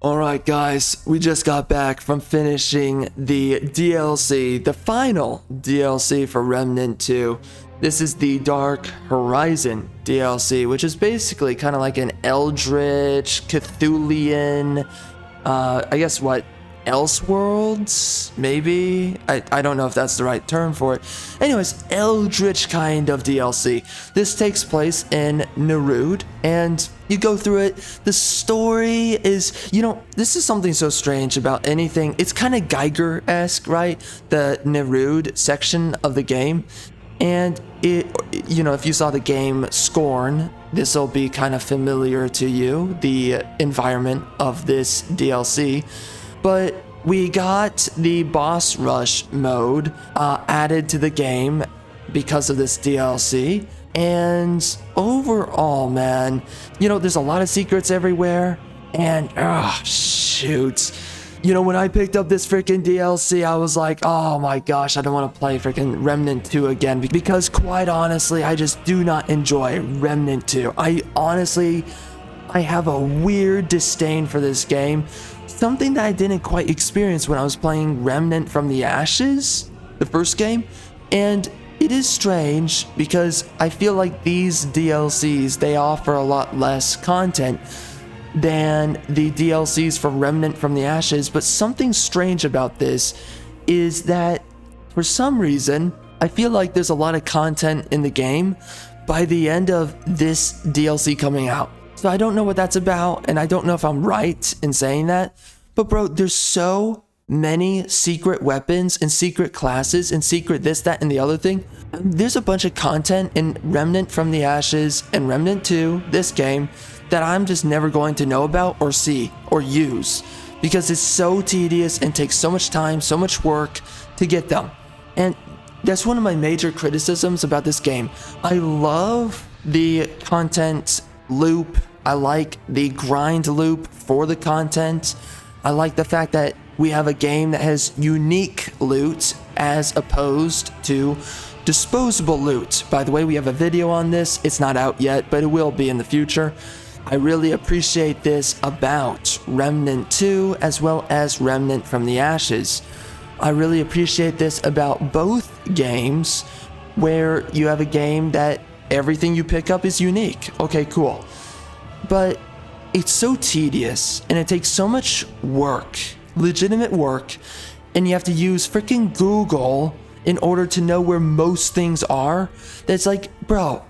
Alright guys, we just got back from finishing the DLC, the final DLC for Remnant 2. This is the Dark Horizon DLC, which is basically kind of like an Eldritch, Cthulhian, I guess what, Elseworlds, maybe? I don't know if that's the right term for it. Anyways, Eldritch kind of DLC. This takes place in Nerud, and you go through it. The story is, this is something so strange about anything. It's kind of Geiger-esque, right? The Nerud section of the game. And if you saw the game Scorn, this will be kind of familiar to you, the environment of this DLC. But we got the boss rush mode added to the game because of this DLC. And overall, man, there's a lot of secrets everywhere. And, shoot. When I picked up this freaking DLC, I was like, oh my gosh, I don't want to play freaking Remnant 2 again. Because quite honestly, I just do not enjoy Remnant 2. I have a weird disdain for this game. Something that I didn't quite experience when I was playing Remnant from the Ashes, the first game. And it is strange because I feel like these DLCs, they offer a lot less content than the DLCs for Remnant from the Ashes. But something strange about this is that for some reason, I feel like there's a lot of content in the game by the end of this DLC coming out. So I don't know what that's about, and I don't know if I'm right in saying that. But bro, there's so many secret weapons and secret classes and secret this, that, and the other thing. There's a bunch of content in Remnant from the Ashes and Remnant 2, this game, that I'm just never going to know about or see or use because it's so tedious and takes so much time, so much work to get them. And that's one of my major criticisms about this game. I love the content loop. I like the grind loop for the content. I like the fact that we have a game that has unique loot as opposed to disposable loot. By the way, we have a video on this. It's not out yet, but it will be in the future. I really appreciate this about Remnant 2 as well as Remnant from the Ashes. I really appreciate this about both games where you have a game that everything you pick up is unique. Okay, cool. But it's so tedious and it takes so much work, legitimate work, and you have to use freaking Google in order to know where most things are. That's like, bro,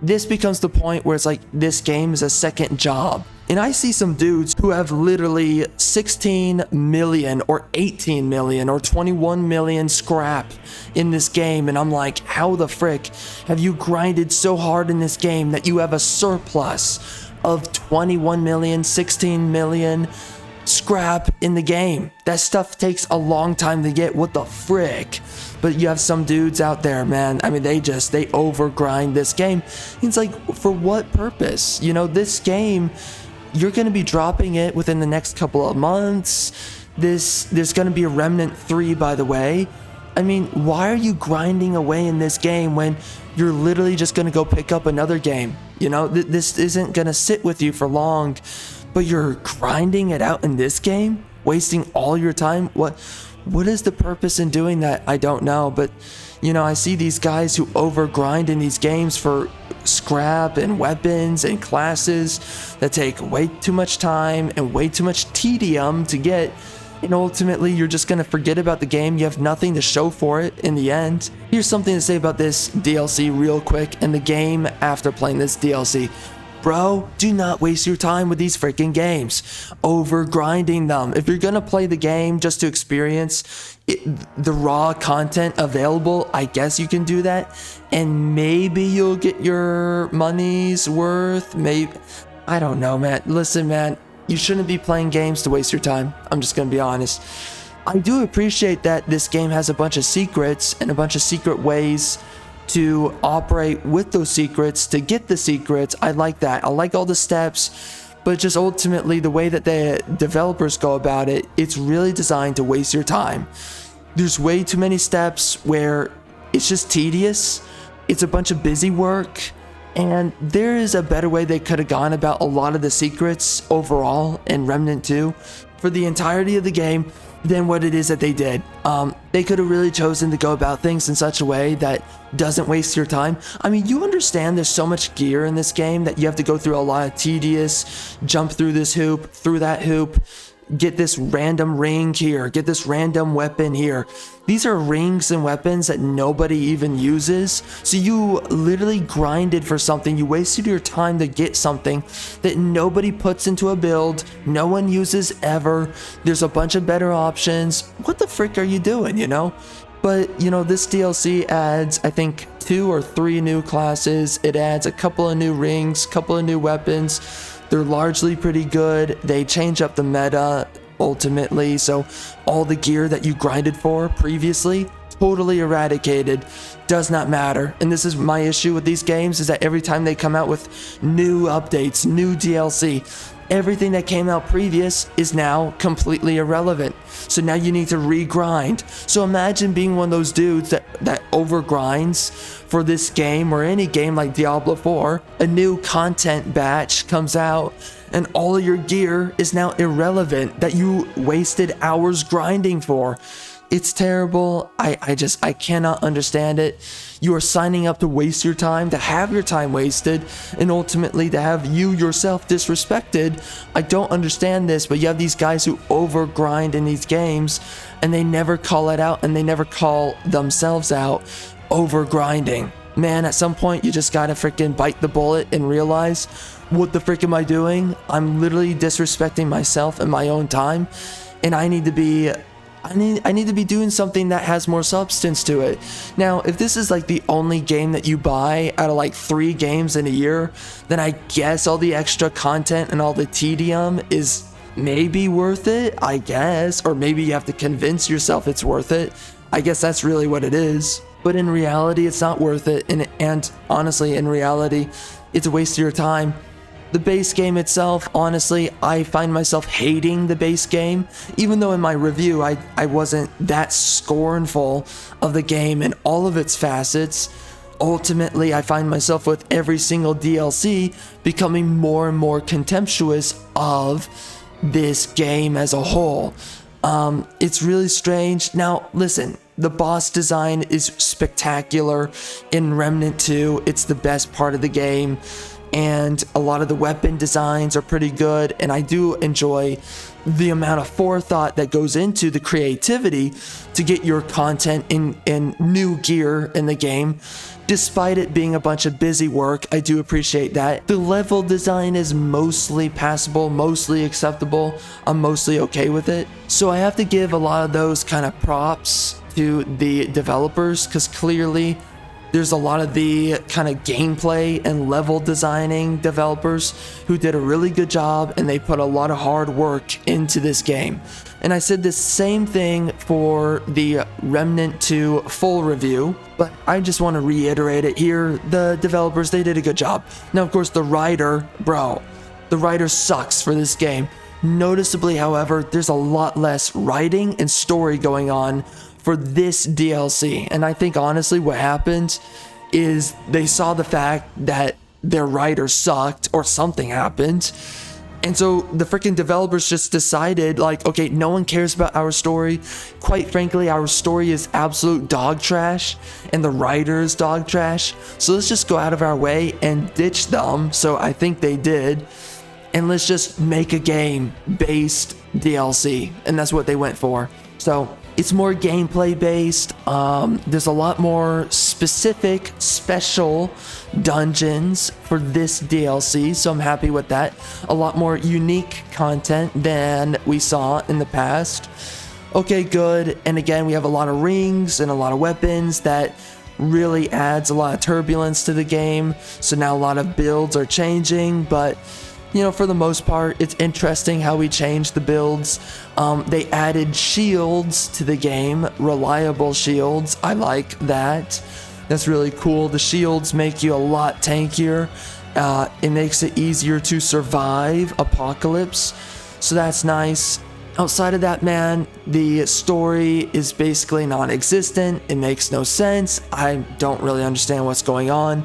this becomes the point where it's like this game is a second job. And I see some dudes who have literally 16 million or 18 million or 21 million scrap in this game. And I'm like, how the frick have you grinded so hard in this game that you have a surplus of 21 million, 16 million scrap in the game? That stuff takes a long time to get. What the frick? But you have some dudes out there, man. I mean, they over grind this game. It's like, for what purpose? This game, you're going to be dropping it within the next couple of months. There's going to be a Remnant 3, by the way. I mean, why are you grinding away in this game when you're literally just going to go pick up another game? This isn't going to sit with you for long, but you're grinding it out in this game, wasting all your time. What is the purpose in doing that? I don't know, but I see these guys who overgrind in these games for scrap and weapons and classes that take way too much time and way too much tedium to get. And ultimately, you're just going to forget about the game. You have nothing to show for it in the end. Here's something to say about this DLC real quick and the game after playing this DLC. Bro, do not waste your time with these freaking games. Over grinding them. If you're going to play the game just to experience the raw content available, I guess you can do that. And maybe you'll get your money's worth. Maybe. I don't know, man. Listen, man. You shouldn't be playing games to waste your time. I'm just going to be honest. I do appreciate that this game has a bunch of secrets and a bunch of secret ways to operate with those secrets to get the secrets. I like that. I like all the steps, but just ultimately the way that the developers go about it, it's really designed to waste your time. There's way too many steps where it's just tedious. It's a bunch of busy work. And there is a better way they could have gone about a lot of the secrets overall in Remnant 2 for the entirety of the game than what it is that they did. They could have really chosen to go about things in such a way that doesn't waste your time. I mean, you understand there's so much gear in this game that you have to go through a lot of tedious, jump through this hoop, through that hoop, get this random ring here, get this random weapon here. These are rings and weapons that nobody even uses. So you literally grinded for something. You wasted your time to get something that nobody puts into a build, no one uses ever. There's a bunch of better options. What the frick are you doing, you know? But, you know, this DLC adds, I think, 2 or 3 new classes. It adds a couple of new rings, couple of new weapons. They're largely pretty good. They change up the meta ultimately, so all the gear that you grinded for previously, totally eradicated, does not matter. And this is my issue with these games, is that every time they come out with new updates, new DLC, everything that came out previous is now completely irrelevant. So now you need to regrind. So imagine being one of those dudes that overgrinds for this game or any game like Diablo 4. A new content batch comes out and all of your gear is now irrelevant that you wasted hours grinding for. It's terrible. I cannot understand it. You are signing up to waste your time, to have your time wasted, and ultimately to have you yourself disrespected. I don't understand this, but you have these guys who overgrind in these games, and they never call it out, and they never call themselves out overgrinding. Man, at some point, you just gotta freaking bite the bullet and realize, what the frick am I doing? I'm literally disrespecting myself and my own time, and I need to be doing something that has more substance to it. Now, if this is like the only game that you buy out of like 3 games in a year, then I guess all the extra content and all the tedium is maybe worth it, I guess. Or maybe you have to convince yourself it's worth it. I guess that's really what it is. But in reality, it's not worth it. And honestly, in reality, it's a waste of your time. The base game itself, honestly, I find myself hating the base game, even though in my review I wasn't that scornful of the game and all of its facets. Ultimately, I find myself with every single DLC becoming more and more contemptuous of this game as a whole. It's really strange. Now, listen, the boss design is spectacular in Remnant 2. It's the best part of the game. And a lot of the weapon designs are pretty good, and I do enjoy the amount of forethought that goes into the creativity to get your content in new gear in the game. Despite it being a bunch of busy work, I do appreciate that. The level design is mostly passable, mostly acceptable. I'm mostly okay with it. So I have to give a lot of those kind of props to the developers, because clearly there's a lot of the kind of gameplay and level designing developers who did a really good job, and they put a lot of hard work into this game. And I said the same thing for the Remnant 2 full review, but I just want to reiterate it here. The developers, they did a good job. Now, of course, the writer sucks for this game. Noticeably, however, there's a lot less writing and story going on for this DLC. And I think honestly what happened is they saw the fact that their writer sucked, or something happened, and so the freaking developers just decided, like, okay, no one cares about our story. Quite frankly, our story is absolute dog trash, and the writer is dog trash, so let's just go out of our way and ditch them. So I think they did, and let's just make a game-based DLC, and that's what they went for. So it's more gameplay based. There's a lot more specific, special dungeons for this DLC, so I'm happy with that. A lot more unique content than we saw in the past. Okay, good. And again, we have a lot of rings and a lot of weapons that really adds a lot of turbulence to the game. So now a lot of builds are changing, but you know, for the most part, it's interesting how we changed the builds. They added shields to the game, reliable shields. I like that. That's really cool. The shields make you a lot tankier. It makes it easier to survive apocalypse, so that's nice. Outside of that, man, the story is basically non-existent. It makes no sense. I don't really understand what's going on.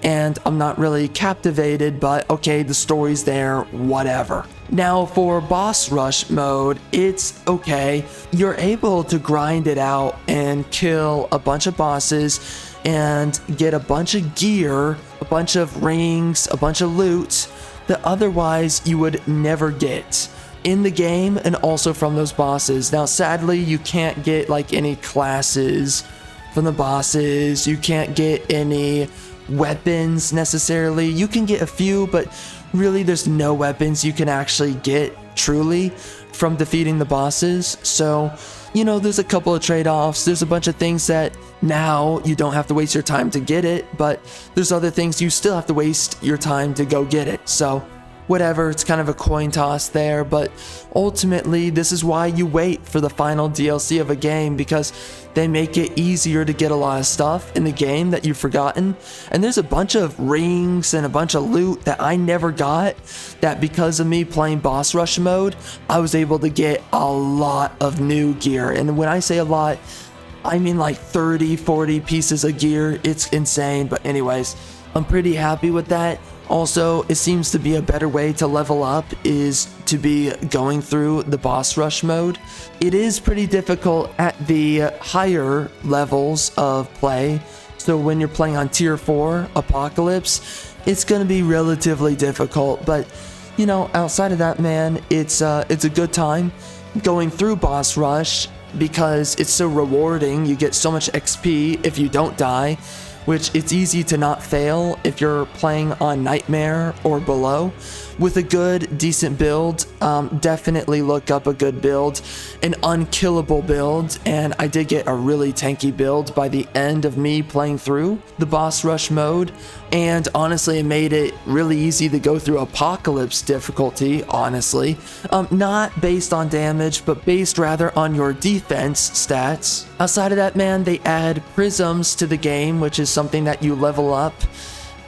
and I'm not really captivated, but okay, the story's there, whatever. Now for boss rush mode, it's okay. You're able to grind it out and kill a bunch of bosses and get a bunch of gear, a bunch of rings, a bunch of loot that otherwise you would never get in the game and also from those bosses. Now sadly, you can't get like any classes from the bosses. You can't get any weapons necessarily. You can get a few, but really there's no weapons you can actually get truly from defeating the bosses. So, you know, there's a couple of trade-offs. There's a bunch of things that now you don't have to waste your time to get it, but there's other things you still have to waste your time to go get it. So whatever, it's kind of a coin toss there, but ultimately this is why you wait for the final DLC of a game, because they make it easier to get a lot of stuff in the game that you've forgotten. And there's a bunch of rings and a bunch of loot that I never got, that because of me playing boss rush mode, I was able to get a lot of new gear. And when I say a lot, I mean like 30, 40 pieces of gear. It's insane. But anyways, I'm pretty happy with that. Also, it seems to be a better way to level up is to be going through the boss rush mode. It is pretty difficult at the higher levels of play. So when you're playing on tier 4 Apocalypse, it's going to be relatively difficult. But, you know, outside of that, man, it's a good time going through boss rush because it's so rewarding. You get so much XP if you don't die, which it's easy to not fail if you're playing on Nightmare or below. With a good, decent build, definitely look up a good build, an unkillable build, and I did get a really tanky build by the end of me playing through the boss rush mode, and honestly it made it really easy to go through Apocalypse difficulty, honestly. Not based on damage, but based rather on your defense stats. Outside of that, man, they add prisms to the game, which is something that you level up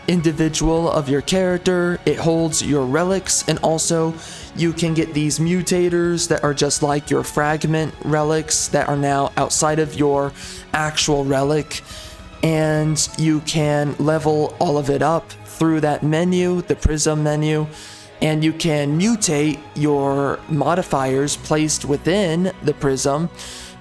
individual of your character. It holds your relics, and also you can get these mutators that are just like your fragment relics that are now outside of your actual relic, and you can level all of it up through that menu, the prism menu, and you can mutate your modifiers placed within the prism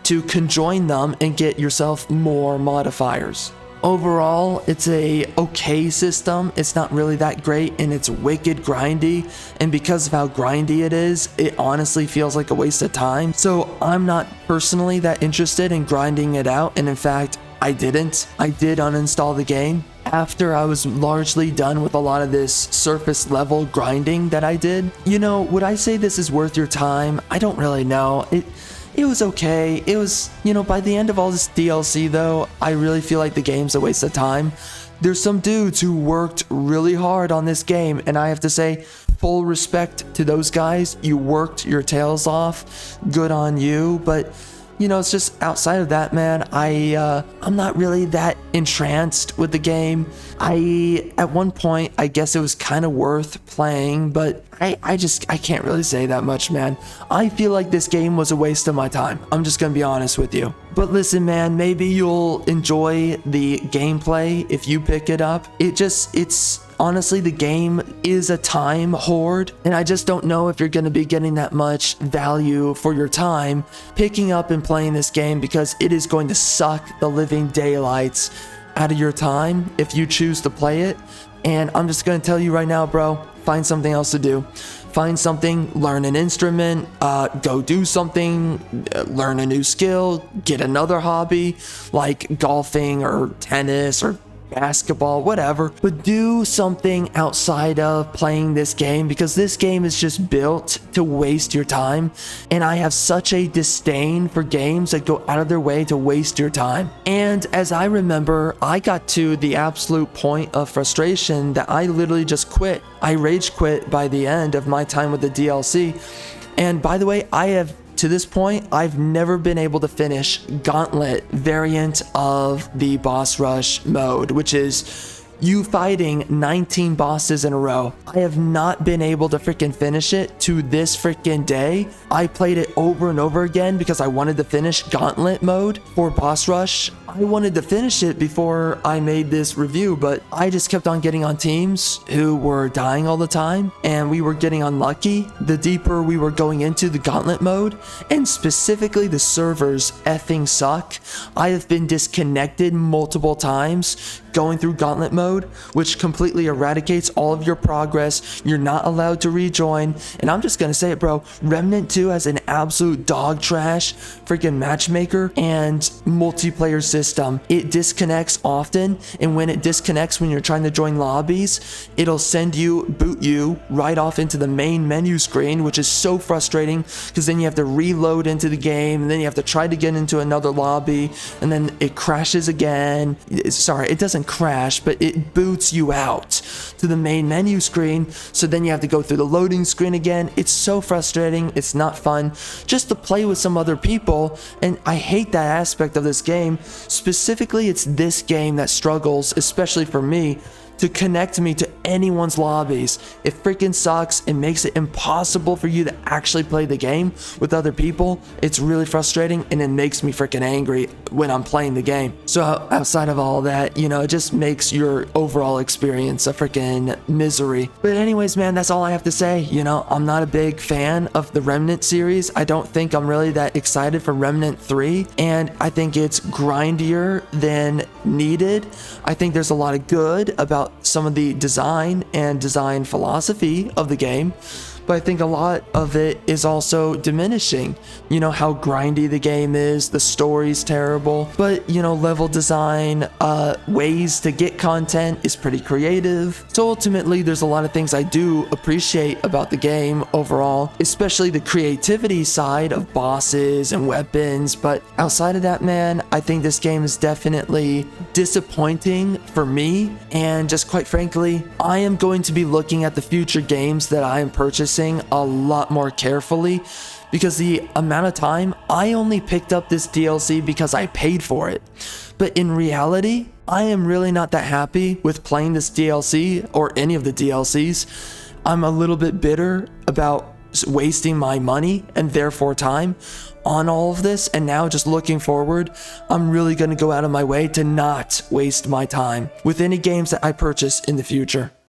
to conjoin them and get yourself more modifiers. Overall, it's a okay system. It's not really that great, and it's wicked grindy, and because of how grindy it is, it honestly feels like a waste of time. So I'm not personally that interested in grinding it out, and in fact, I did uninstall the game after I was largely done with a lot of this surface level grinding that I did. You know, would I say this is worth your time? I don't really know. It was okay. It was, you know, by the end of all this DLC though, I really feel like the game's a waste of time. There's some dudes who worked really hard on this game, and I have to say, full respect to those guys. You worked your tails off. Good on you. But, you know, it's just outside of that, man, I'm not really that entranced with the game. At one point, I guess it was kind of worth playing, but I can't really say that much, man. I feel like this game was a waste of my time. I'm just gonna be honest with you. But listen, man, maybe you'll enjoy the gameplay if you pick it up. It's honestly, the game is a time hoard, and I just don't know if you're going to be getting that much value for your time picking up and playing this game, because it is going to suck the living daylights out of your time if you choose to play it. And I'm just going to tell you right now, bro, find something else to do. Find something, learn an instrument, go do something, learn a new skill, get another hobby like golfing or tennis or basketball, whatever, but do something outside of playing this game, because this game is just built to waste your time, and I have such a disdain for games that go out of their way to waste your time. And as I remember, I got to the absolute point of frustration that I literally just quit. I rage quit by the end of my time with the DLC. And by the way, to this point, I've never been able to finish Gauntlet variant of the boss rush mode, which is you fighting 19 bosses in a row. I have not been able to freaking finish it to this freaking day. I played it over and over again because I wanted to finish Gauntlet mode for boss rush. I wanted to finish it before I made this review, but I just kept on getting on teams who were dying all the time, and we were getting unlucky the deeper we were going into the gauntlet mode, and specifically the servers effing suck. I have been disconnected multiple times going through gauntlet mode, which completely eradicates all of your progress. You're not allowed to rejoin, and I'm just gonna say it, bro. Remnant 2 has an absolute dog trash freaking matchmaker and multiplayer system. It disconnects often, and when it disconnects when you're trying to join lobbies, it'll boot you right off into the main menu screen, which is so frustrating because then you have to reload into the game, and then you have to try to get into another lobby, and then it crashes again. Sorry, it doesn't crash, but it boots you out to the main menu screen, so then you have to go through the loading screen again. It's so frustrating. It's not fun just to play with some other people, and I hate that aspect of this game. Specifically, it's this game that struggles, especially for me, to connect me to anyone's lobbies. It freaking sucks. It makes it impossible for you to actually play the game with other people. It's really frustrating, and it makes me freaking angry when I'm playing the game. So outside of all that, you know, it just makes your overall experience a freaking misery. But anyways, man, that's all I have to say. You know, I'm not a big fan of the Remnant series. I don't think I'm really that excited for Remnant 3, and I think it's grindier than needed. I think there's a lot of good about some of the design and design philosophy of the game, but I think a lot of it is also diminishing. You know, how grindy the game is, the story's terrible, but you know, level design, ways to get content is pretty creative. So ultimately, there's a lot of things I do appreciate about the game overall, especially the creativity side of bosses and weapons. But outside of that, man, I think this game is definitely disappointing for me, and just quite frankly, I am going to be looking at the future games that I am purchasing a lot more carefully, because the amount of time I only picked up this DLC because I paid for it. But in reality, I am really not that happy with playing this DLC or any of the DLCs. I'm a little bit bitter about wasting my money and therefore time on all of this, and now just looking forward, I'm really going to go out of my way to not waste my time with any games that I purchase in the future.